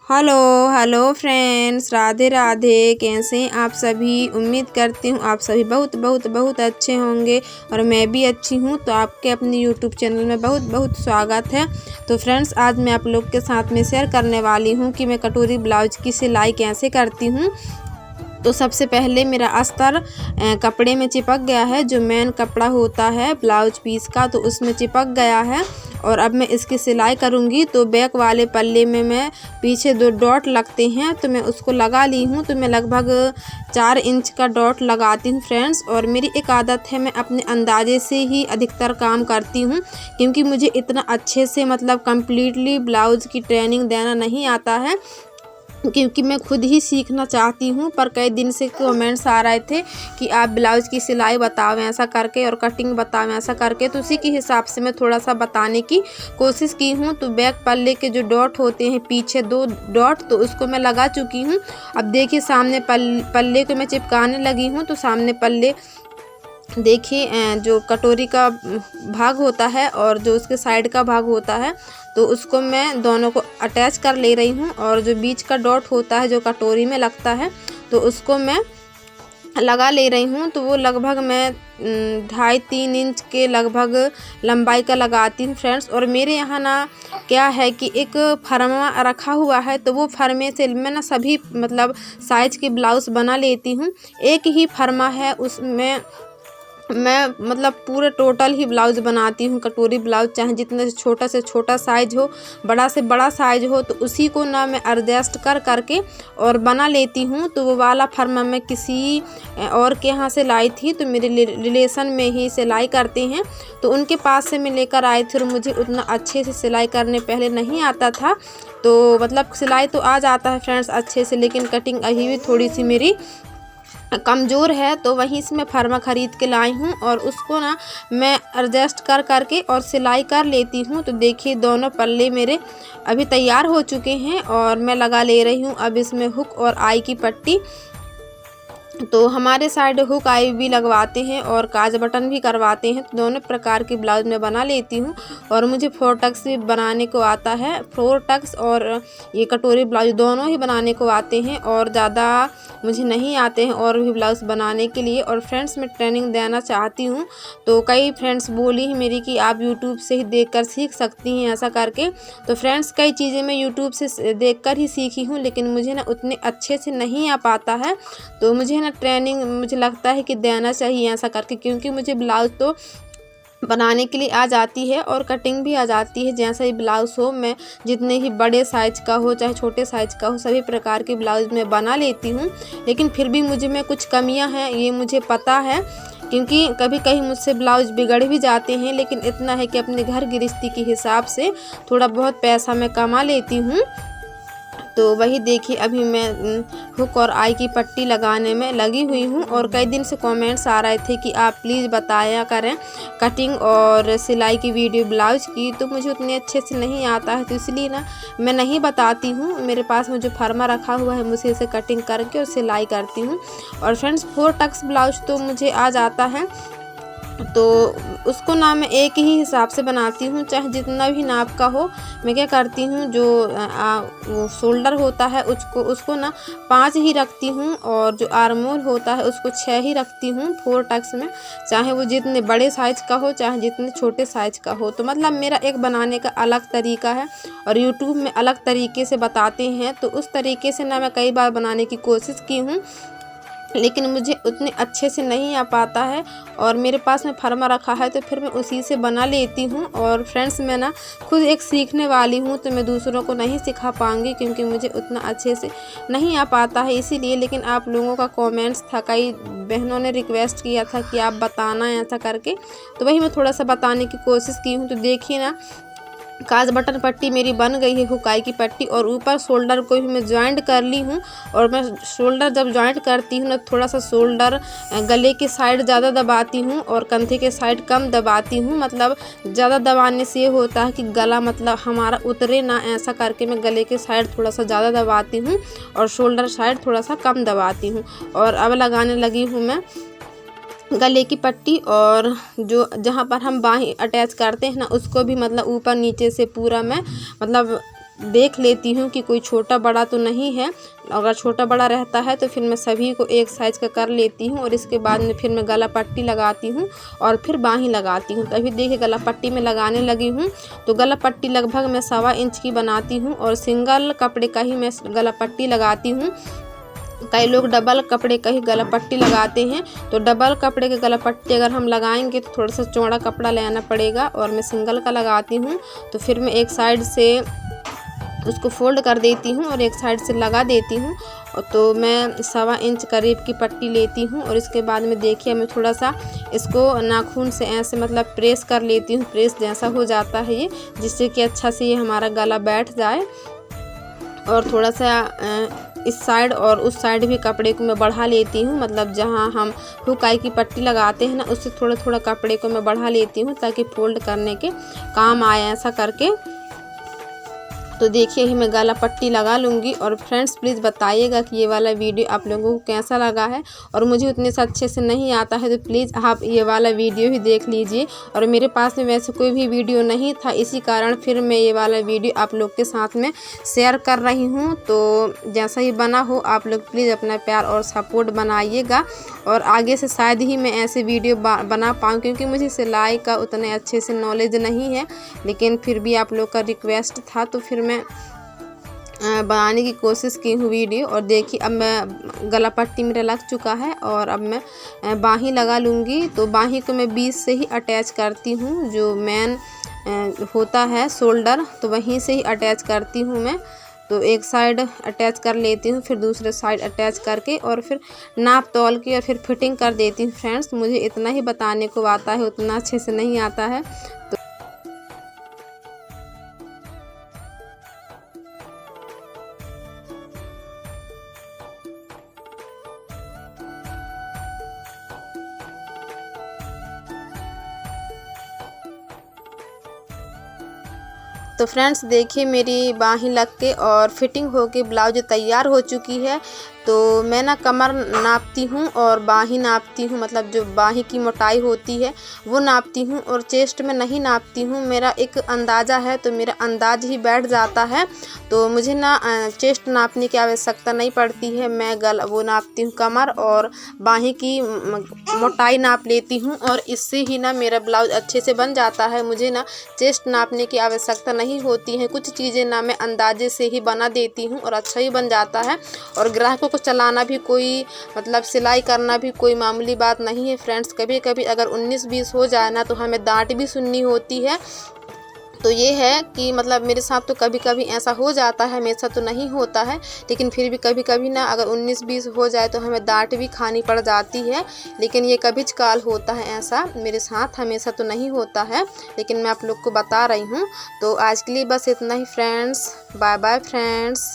Hello hello friends, Radhe Radhe. कैसे हैं आप सभी? उम्मीद करती हूँ आप सभी बहुत बहुत बहुत अच्छे होंगे और मैं भी अच्छी हूँ। तो आपके अपने यूट्यूब चैनल में बहुत बहुत स्वागत है। तो फ्रेंड्स, आज मैं आप लोग के साथ में शेयर करने वाली हूँ कि मैं कटोरी ब्लाउज की सिलाई कैसे करती हूँ। तो सबसे पहले मेरा अस्तर कपड़े में चिपक गया है। जो मेन कपड़ा होता है ब्लाउज पीस का, तो उसमें चिपक गया है। और अब मैं इसकी सिलाई करूँगी। तो बैक वाले पल्ले में मैं पीछे 2 डॉट लगते हैं, तो मैं उसको लगा ली हूँ। तो मैं लगभग 4 इंच का डॉट लगाती हूँ फ्रेंड्स। और मेरी एक आदत है, मैं अपने अंदाजे से ही अधिकतर काम करती हूँ, क्योंकि मुझे इतना अच्छे से कम्प्लीटली ब्लाउज की ट्रेनिंग देना नहीं आता है, क्योंकि मैं खुद ही सीखना चाहती हूँ। पर कई दिन से कमेंट्स आ रहे थे कि आप ब्लाउज़ की सिलाई बताओ ऐसा करके और कटिंग बताओ ऐसा करके। तो उसी के हिसाब से मैं थोड़ा सा बताने की कोशिश की हूँ। तो बैक पल्ले के जो डॉट होते हैं, पीछे 2 डॉट, तो उसको मैं लगा चुकी हूँ। अब देखिए, सामने पल्ले को मैं चिपकाने लगी हूँ। तो सामने पल्ले देखिए, जो कटोरी का भाग होता है और जो उसके साइड का भाग होता है, तो उसको मैं दोनों को अटैच कर ले रही हूँ। और जो बीच का डॉट होता है जो कटोरी में लगता है, तो उसको मैं लगा ले रही हूँ। तो वो लगभग मैं 2.5-3 इंच के लगभग लंबाई का लगाती हूँ फ्रेंड्स। और मेरे यहाँ ना क्या है कि एक फरमा रखा हुआ है, तो वो फरमे से मैं सभी साइज के ब्लाउज़ बना लेती हूँ। एक ही फरमा है, उसमें मैं पूरे टोटल ही ब्लाउज़ बनाती हूँ। कटोरी ब्लाउज़ चाहे जितने से छोटा साइज़ हो, बड़ा से बड़ा साइज़ हो, तो उसी को ना मैं एडजस्ट करके और बना लेती हूँ। तो वो वाला फर्मा मैं किसी और के यहाँ से लाई थी, तो मेरे रिलेशन में ही सिलाई करते हैं, तो उनके पास से मैं लेकर आई थी। और मुझे उतना अच्छे से सिलाई करने पहले नहीं आता था। तो सिलाई तो आ जाता है फ्रेंड्स अच्छे से, लेकिन कटिंग अभी भी थोड़ी सी मेरी कमज़ोर है। तो वहीं से मैं फर्मा ख़रीद के लाई हूँ और उसको ना मैं एडजस्ट करके और सिलाई कर लेती हूँ। तो देखिए, दोनों पल्ले मेरे अभी तैयार हो चुके हैं और मैं लगा ले रही हूँ अब इसमें हुक और आई की पट्टी। तो हमारे साइड हुक आई भी लगवाते हैं और काज बटन भी करवाते हैं। तो दोनों प्रकार की ब्लाउज़ मैं बना लेती हूँ। और मुझे 4 टक्स भी बनाने को आता है। 4 टक्स और ये कटोरी ब्लाउज दोनों ही बनाने को आते हैं, और ज़्यादा मुझे नहीं आते हैं और भी ब्लाउज़ बनाने के लिए। और फ्रेंड्स, मैं ट्रेनिंग देना चाहती हूँ। तो कई फ्रेंड्स बोली ही मेरी कि आप यूट्यूब से ही देखकर सीख सकती हैं ऐसा करके। तो फ्रेंड्स, कई चीज़ें मैं यूट्यूब से देखकर ही सीखी हूँ, लेकिन मुझे ना उतने अच्छे से नहीं आ पाता है। तो मुझे ट्रेनिंग मुझे लगता है कि देना चाहिए ऐसा करके, क्योंकि मुझे ब्लाउज़ तो बनाने के लिए आ जाती है और कटिंग भी आ जाती है। जैसा ही ब्लाउज़ हो, मैं जितने ही बड़े साइज़ का हो चाहे छोटे साइज़ का हो, सभी प्रकार के ब्लाउज़ मैं बना लेती हूँ। लेकिन फिर भी मुझ में कुछ कमियां हैं, ये मुझे पता है, क्योंकि कभी कहीं मुझसे ब्लाउज़ बिगड़ भी जाते हैं। लेकिन इतना है कि अपने घर गृहस्थी के हिसाब से थोड़ा बहुत पैसा मैं कमा लेती हूँ। तो वही देखिए, अभी मैं हुक और आई की पट्टी लगाने में लगी हुई हूँ। और कई दिन से कमेंट्स आ रहे थे कि आप प्लीज़ बताया करें कटिंग और सिलाई की वीडियो ब्लाउज की। तो मुझे उतने अच्छे से नहीं आता है, तो इसलिए ना मैं नहीं बताती हूँ। मेरे पास में जो फर्मा रखा हुआ है, मुझे इसे कटिंग करके और सिलाई करती हूँ। और फ्रेंड्स, 4 टक्स ब्लाउज तो मुझे आ जाता है। तो उसको ना मैं एक ही हिसाब से बनाती हूँ, चाहे जितना भी नाप का हो। मैं क्या करती हूँ, जो वो शोल्डर होता है उसको ना 5 ही रखती हूँ, और जो आर्म होल होता है उसको 6 ही रखती हूँ 4 टक्स में, चाहे वो जितने बड़े साइज़ का हो चाहे जितने छोटे साइज़ का हो। तो मेरा एक बनाने का अलग तरीका है और यूट्यूब में अलग तरीके से बताते हैं। तो उस तरीके से ना मैं कई बार बनाने की कोशिश की हूँ, लेकिन मुझे उतने अच्छे से नहीं आ पाता है। और मेरे पास में फर्मा रखा है, तो फिर मैं उसी से बना लेती हूँ। और फ्रेंड्स, मैं ना खुद एक सीखने वाली हूँ, तो मैं दूसरों को नहीं सिखा पाऊँगी, क्योंकि मुझे उतना अच्छे से नहीं आ पाता है इसीलिए। लेकिन आप लोगों का कमेंट्स था, कई बहनों ने रिक्वेस्ट किया था कि आप बताना ऐसा करके, तो वही मैं थोड़ा सा बताने की कोशिश की हूँ। तो देखिए ना, काज बटन पट्टी मेरी बन गई है, हुकाई की पट्टी, और ऊपर शोल्डर को भी मैं जॉइंट कर ली हूँ। और मैं शोल्डर जब जॉइंट करती हूँ ना, थोड़ा सा शोल्डर गले की साइड ज़्यादा दबाती हूँ और कंधे के साइड कम दबाती हूँ। ज़्यादा दबाने से ये होता है कि गला हमारा उतरे ना, ऐसा करके मैं गले के साइड थोड़ा सा ज़्यादा दबाती हूँ और शोल्डर साइड थोड़ा सा कम दबाती हूँ। और अब लगाने लगी हूँ मैं गले की पट्टी। और जो जहाँ पर हम बाहें अटैच करते हैं ना, उसको भी ऊपर नीचे से पूरा मैं देख लेती हूँ कि कोई छोटा बड़ा तो नहीं है। अगर छोटा बड़ा रहता है तो फिर मैं सभी को एक साइज़ का कर लेती हूँ और इसके बाद में फिर मैं गला पट्टी लगाती हूँ और फिर बाहीं लगाती हूँ। तभी देखिए गला पट्टी में लगाने लगी हूँ। तो गला पट्टी लगभग मैं 1.25 इंच की बनाती हूँ और सिंगल कपड़े का ही मैं गला पट्टी लगाती हूँ। कई लोग डबल कपड़े का ही गला पट्टी लगाते हैं। तो डबल कपड़े के गला पट्टी अगर हम लगाएंगे तो थोड़ा सा चौड़ा कपड़ा लेना पड़ेगा और मैं सिंगल का लगाती हूँ। तो फिर मैं एक साइड से उसको फोल्ड कर देती हूँ और एक साइड से लगा देती हूँ। तो मैं 1.25 इंच करीब की पट्टी लेती हूँ और इसके बाद में देखिए मैं थोड़ा सा इसको नाखून से ऐसे मतलब प्रेस कर लेती हूँ। प्रेस जैसा हो जाता है ये, जिससे कि अच्छा से ये हमारा गला बैठ जाए। और थोड़ा सा इस साइड और उस साइड भी कपड़े को मैं बढ़ा लेती हूँ, मतलब जहाँ हम हुकाई की पट्टी लगाते हैं ना, उससे थोड़ा थोड़ा कपड़े को मैं बढ़ा लेती हूँ ताकि फोल्ड करने के काम आए ऐसा करके। तो देखिए ही मैं गला पट्टी लगा लूँगी। और फ्रेंड्स प्लीज़ बताइएगा कि ये वाला वीडियो आप लोगों को कैसा लगा है। और मुझे उतने से अच्छे से नहीं आता है तो प्लीज़ आप ये वाला वीडियो ही देख लीजिए। और मेरे पास में वैसे कोई भी वीडियो नहीं था, इसी कारण फिर मैं ये वाला वीडियो आप लोग के साथ में शेयर कर रही हूँ। तो जैसा ही बना हो आप लोग प्लीज़ अपना प्यार और सपोर्ट बनाइएगा। और आगे से शायद ही मैं ऐसे वीडियो बना पाऊँ, क्योंकि मुझे सिलाई का उतने अच्छे से नॉलेज नहीं है। लेकिन फिर भी आप लोग का रिक्वेस्ट था तो फिर मैं बनाने की कोशिश की हूँ वीडियो। और देखिए अब मैं गला पट्टी मेरा लग चुका है और अब मैं बाहीं लगा लूँगी। तो बाहीं को मैं बीच से ही अटैच करती हूँ, जो मेन होता है शोल्डर, तो वहीं से ही अटैच करती हूँ मैं। तो एक साइड अटैच कर लेती हूँ, फिर दूसरे साइड अटैच करके और फिर नाप तौल के और फिर फिटिंग कर देती हूँ। फ्रेंड्स मुझे इतना ही बताने को आता है, उतना अच्छे से नहीं आता है। तो फ्रेंड्स देखिए मेरी बाहीं लग के और फिटिंग हो के ब्लाउज तैयार हो चुकी है। तो मैं ना कमर नापती हूँ और बाहीं नापती हूँ, मतलब जो बाहीं की मोटाई होती है वो नापती हूँ और चेस्ट में नहीं नापती हूँ। मेरा एक अंदाज़ा है तो मेरा अंदाज ही बैठ जाता है। तो मुझे ना चेस्ट नापने की आवश्यकता नहीं पड़ती है। मैं वो नापती हूँ कमर और बाहीं की मोटाई नाप लेती हूँ और इससे ही ना मेरा ब्लाउज अच्छे से बन जाता है। मुझे ना चेस्ट नापने की आवश्यकता नहीं होती है। कुछ चीज़ें ना मैं अंदाजे से ही बना देती हूँ और अच्छा ही बन जाता है। और ग्राहकों को चलाना भी कोई मतलब सिलाई करना भी कोई मामूली बात नहीं है। फ्रेंड्स कभी कभी अगर 19-20 हो जाए ना तो हमें डांट भी सुननी होती है। तो ये है कि मतलब मेरे साथ तो कभी कभी ऐसा हो जाता है, हमेशा तो नहीं होता है, लेकिन फिर भी कभी कभी ना अगर 19-20 हो जाए तो हमें डांट भी खानी पड़ जाती है। लेकिन ये कभी-कभार होता है, ऐसा मेरे साथ हमेशा तो नहीं होता है, लेकिन मैं आप लोग को बता रही हूँ। तो आज के लिए बस इतना ही फ्रेंड्स। Bye bye friends.